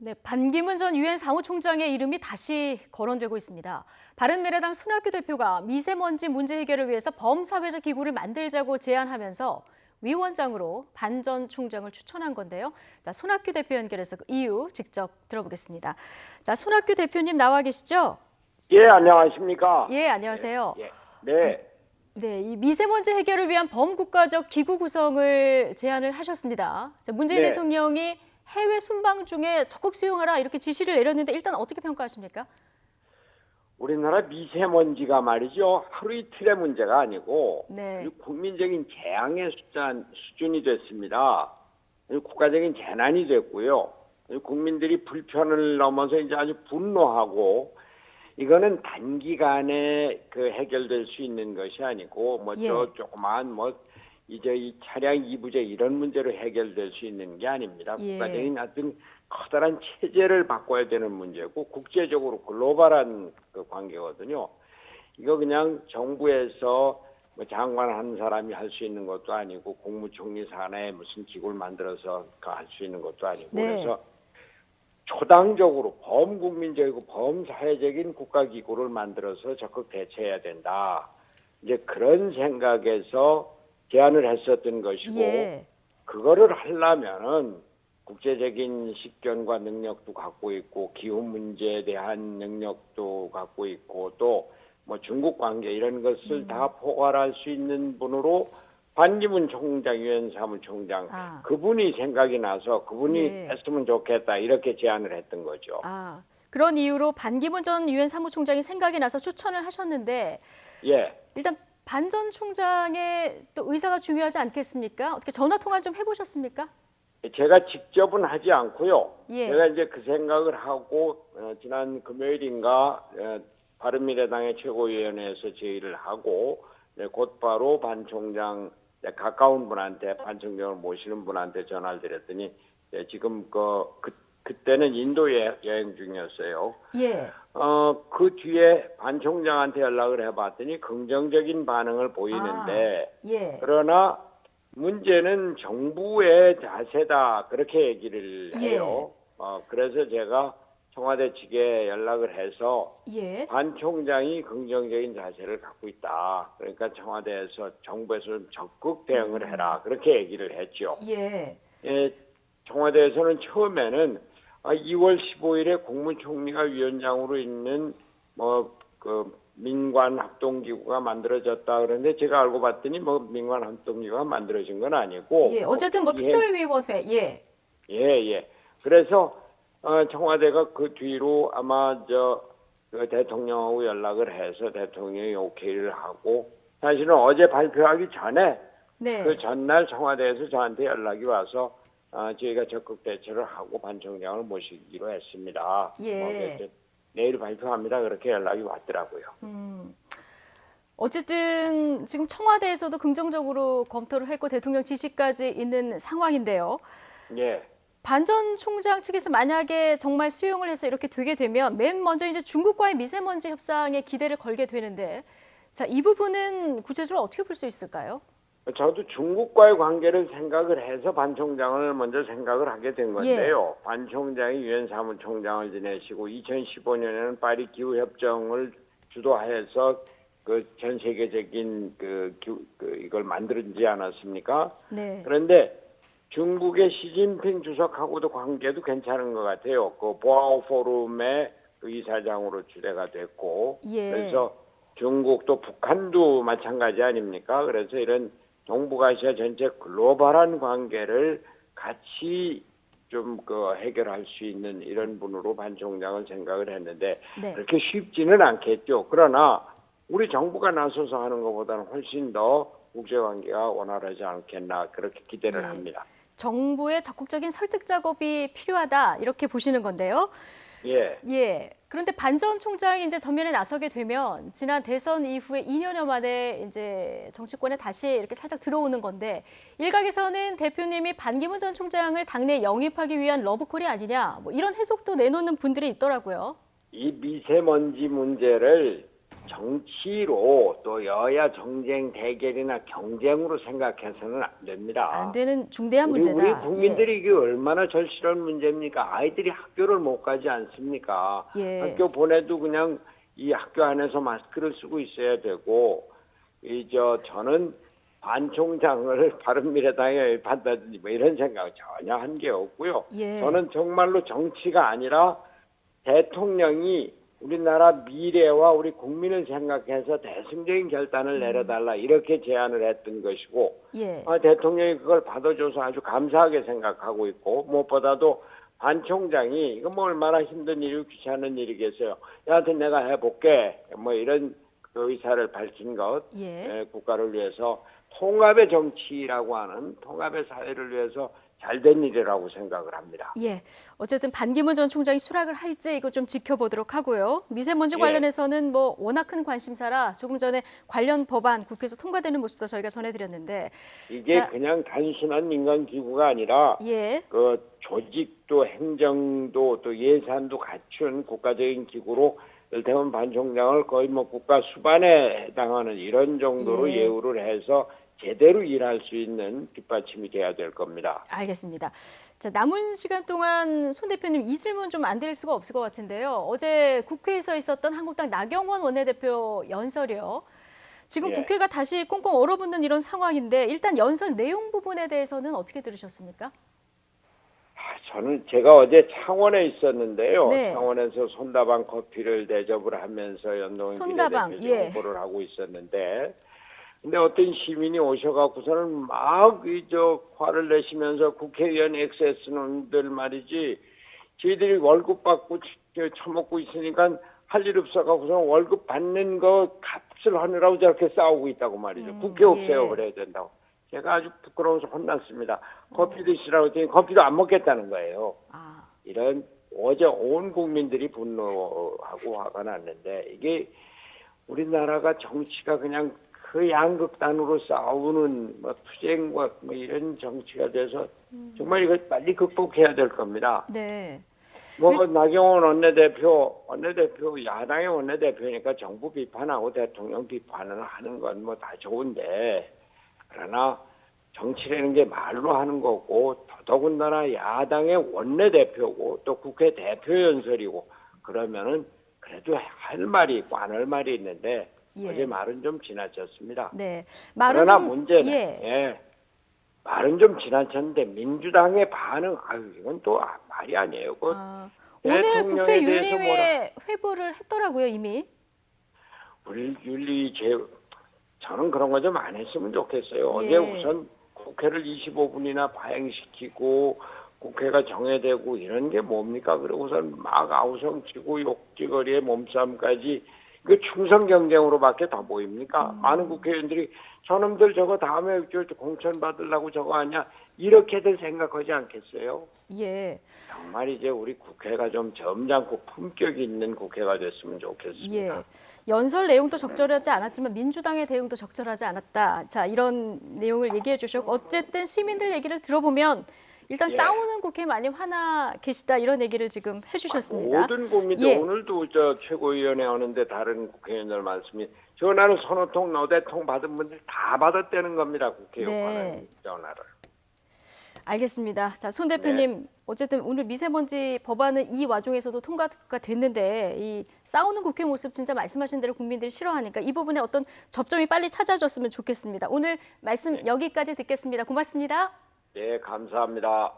네, 반기문 전 유엔 사무총장의 이름이 다시 거론되고 있습니다. 바른미래당 손학규 대표가 미세먼지 문제 해결을 위해서 범사회적 기구를 만들자고 제안하면서 위원장으로 반 전 총장을 추천한 건데요. 자, 손학규 대표 연결해서 그 이유 직접 들어보겠습니다. 자, 손학규 대표님 나와 계시죠? 예, 안녕하십니까? 예, 안녕하세요. 예, 네. 네, 이 미세먼지 해결을 위한 범국가적 기구 구성을 제안을 하셨습니다. 자, 문재인 네. 대통령이 해외 순방 중에 적극 수용하라 이렇게 지시를 내렸는데 일단 어떻게 평가하십니까? 우리나라 미세먼지가 말이죠. 하루 이틀의 문제가 아니고 네. 국민적인 재앙의 수준이 됐습니다. 국가적인 재난이 됐고요. 국민들이 불편을 넘어서 이제 아주 분노하고 이거는 단기간에 해결될 수 있는 것이 아니고 예. 조그만 이제 이 차량 이부제 이런 문제로 해결될 수 있는 게 아닙니다. 예. 국가적인 어떤 커다란 체제를 바꿔야 되는 문제고 국제적으로 글로벌한 관계거든요. 이거 그냥 정부에서 장관 한 사람이 할 수 있는 것도 아니고 국무총리 산하에 무슨 기구를 만들어서 할 수 있는 것도 아니고 네. 그래서 초당적으로 범국민적이고 범사회적인 국가기구를 만들어서 적극 대처해야 된다. 이제 그런 생각에서 제안을 했었던 것이고 예. 그거를 하려면은 국제적인 식견과 능력도 갖고 있고 기후 문제에 대한 능력도 갖고 있고 또 중국 관계 이런 것을 다 포괄할 수 있는 분으로 반기문 총장, 유엔 사무총장 그분이 생각이 나서 그분이 예. 했으면 좋겠다 이렇게 제안을 했던 거죠. 그런 이유로 반기문 전 유엔 사무총장이 생각이 나서 추천을 하셨는데 예. 일단 반 전 총장의 또 의사가 중요하지 않겠습니까? 어떻게 전화 통화 좀 해보셨습니까? 제가 직접은 하지 않고요. 예. 제가 이제 그 생각을 하고 지난 금요일인가 바른미래당의 최고위원회에서 제의를 하고 곧바로 반 총장 가까운 분한테 반 총장을 모시는 분한테 전화를 드렸더니 지금 그때는 인도에 여행 중이었어요. 예. 그 뒤에 반 총장한테 연락을 해봤더니 긍정적인 반응을 보이는데 예. 그러나 문제는 정부의 자세다 그렇게 얘기를 해요. 그래서 제가 청와대 측에 연락을 해서 예. 반 총장이 긍정적인 자세를 갖고 있다. 그러니까 청와대에서 정부에서 좀 적극 대응을 해라. 그렇게 얘기를 했죠. 예. 청와대에서는 처음에는 2월 15일에 국무총리가 위원장으로 있는 민관 합동기구가 만들어졌다 그러는데 제가 알고 봤더니 민관 합동기구가 만들어진 건 아니고 예. 어쨌든 특별위원회. 예. 예. 그래서 청와대가 그 뒤로 아마 대통령하고 연락을 해서 대통령이 오케이를 하고 사실은 어제 발표하기 전에 네. 그 전날 청와대에서 저한테 연락이 와서 저희가 적극 대처를 하고 반 총장을 모시기로 했습니다. 예. 내일 발표합니다. 그렇게 연락이 왔더라고요. 어쨌든 지금 청와대에서도 긍정적으로 검토를 했고 대통령 지시까지 있는 상황인데요. 예. 반 전 총장 측에서 만약에 정말 수용을 해서 이렇게 되게 되면 맨 먼저 이제 중국과의 미세먼지 협상에 기대를 걸게 되는데 자, 이 부분은 구체적으로 어떻게 볼 수 있을까요? 저도 중국과의 관계를 생각을 해서 반 총장을 먼저 생각을 하게 된 건데요. 반 총장이 유엔 사무총장을 지내시고 2015년에는 파리 기후 협정을 주도해서 전 세계적인 이걸 만들지 않았습니까? 네. 그런데 중국의 시진핑 주석하고도 관계도 괜찮은 것 같아요. 보아오 포럼의 이사장으로 주대가 됐고, 예. 그래서 중국도 북한도 마찬가지 아닙니까? 그래서 이런 동북아시아 전체 글로벌한 관계를 같이 좀 해결할 수 있는 이런 분으로 반 총장을 생각을 했는데 네. 그렇게 쉽지는 않겠죠. 그러나 우리 정부가 나서서 하는 것보다는 훨씬 더 국제관계가 원활하지 않겠나 그렇게 기대를 합니다. 정부의 적극적인 설득 작업이 필요하다 이렇게 보시는 건데요. 예. 그런데 반 전 총장이 이제 전면에 나서게 되면 지난 대선 이후에 2년여 만에 이제 정치권에 다시 이렇게 살짝 들어오는 건데 일각에서는 대표님이 반기문 전 총장을 당내 영입하기 위한 러브콜이 아니냐 이런 해석도 내놓는 분들이 있더라고요. 이 미세먼지 문제를 정치로 또 여야 정쟁 대결이나 경쟁으로 생각해서는 안 됩니다. 안 되는 중대한 우리 문제다. 국민들이 이게 얼마나 절실한 문제입니까? 아이들이 학교를 못 가지 않습니까? 예. 학교 보내도 그냥 이 학교 안에서 마스크를 쓰고 있어야 되고, 저는 반 총장을 바른미래당에 외입한다든지 뭐 이런 생각 전혀 한 게 없고요. 예. 저는 정말로 정치가 아니라 대통령이 우리나라 미래와 우리 국민을 생각해서 대승적인 결단을 내려달라 이렇게 제안을 했던 것이고 예. 대통령이 그걸 받아줘서 아주 감사하게 생각하고 있고 무엇보다도 반 총장이 이거 뭐 얼마나 힘든 일이고 귀찮은 일이겠어요. 여하튼 내가 해볼게 뭐 이런 그 의사를 밝힌 것 예. 국가를 위해서 통합의 정치라고 하는 통합의 사회를 위해서 잘된 일이라고 생각을 합니다. 예. 어쨌든 반기문 전 총장이 수락을 할지 이거 좀 지켜보도록 하고요. 미세먼지 예. 관련해서는 뭐 워낙 큰 관심사라 조금 전에 관련 법안 국회에서 통과되는 모습도 저희가 전해드렸는데 이게 그냥 단순한 민간 기구가 아니라 예. 그 조직도 행정도 또 예산도 갖춘 국가적인 기구로 이를테면 반 총장을 거의 뭐 국가 수반에 해당하는 이런 정도로 예. 예우를 해서 제대로 일할 수 있는 뒷받침이 돼야 될 겁니다. 알겠습니다. 자, 남은 시간 동안 손 대표님 이 질문 좀 안 드릴 수가 없을 것 같은데요. 어제 국회에서 있었던 한국당 나경원 원내대표 연설이요. 지금 예. 국회가 다시 꽁꽁 얼어붙는 이런 상황인데 일단 연설 내용 부분에 대해서는 어떻게 들으셨습니까? 저는 제가 어제 창원에 있었는데요. 네. 창원에서 손다방 커피를 대접을 하면서 연동형 손다방, 비례대표 예. 홍보를 하고 있었는데 근데 어떤 시민이 오셔갖고서는 막 화를 내시면서 국회의원 XS놈들 말이지 저희들이 월급 받고 처먹고 있으니까 할 일 없어갖고서 월급 받는 거 값을 하느라고 저렇게 싸우고 있다고 말이죠. 국회 없애요 그래야 된다고. 제가 아주 부끄러워서 혼났습니다. 커피 드시라고 했더니 커피도 안 먹겠다는 거예요. 아. 이런 어제 온 국민들이 분노하고 화가 났는데 이게 우리나라가 정치가 그냥 그 양극단으로 싸우는 뭐 투쟁과 뭐 이런 정치가 돼서 정말 이걸 빨리 극복해야 될 겁니다. 네. 뭐 나경원 원내대표 야당의 원내대표니까 정부 비판하고 대통령 비판을 하는 건 뭐 다 좋은데 그러나 정치라는 게 말로 하는 거고 더더군다나 야당의 원내대표고 또 국회 대표 연설이고 그러면은 그래도 할 말이 있고 안 할 말이 있는데 예. 어제 말은 좀 지나쳤습니다. 네. 말은 그러나 좀 문제는 예. 말은 좀 지나쳤는데 민주당의 반응 이건 또 말이 아니에요. 오늘 국회 대통령에 대해서 윤리위에 회부를 했더라고요 이미. 저는 그런 거 좀 안 했으면 좋겠어요. 예. 어제 우선 국회를 25분이나 파행시키고 국회가 정해되고 이런 게 뭡니까? 그러고선 막 아우성치고 욕지거리의 몸싸움까지 그 충성 경쟁으로밖에 더 보입니까? 많은 국회의원들이 저놈들 저거 다음에 공천 받으려고 저거 하냐 이렇게들 생각하지 않겠어요? 예. 정말 이제 우리 국회가 좀 점잖고 품격 있는 국회가 됐으면 좋겠습니다. 예. 연설 내용도 적절하지 않았지만 민주당의 대응도 적절하지 않았다. 자, 이런 내용을 얘기해 주셨고 어쨌든 시민들 얘기를 들어보면 일단 예. 싸우는 국회에 많이 화나 계시다 이런 얘기를 지금 해주셨습니다. 모든 국민들 예. 오늘도 최고위원회 오는데 다른 국회의원들 말씀이 전화는 선호통 노대통 받은 분들 다 받았다는 겁니다. 국회 네. 전화를. 알겠습니다. 자, 손 대표님 어쨌든 오늘 미세먼지 법안은 이 와중에서도 통과가 됐는데 이 싸우는 국회 모습 진짜 말씀하신 대로 국민들이 싫어하니까 이 부분에 어떤 접점이 빨리 찾아졌으면 좋겠습니다. 오늘 말씀 여기까지 듣겠습니다. 고맙습니다. 네, 감사합니다.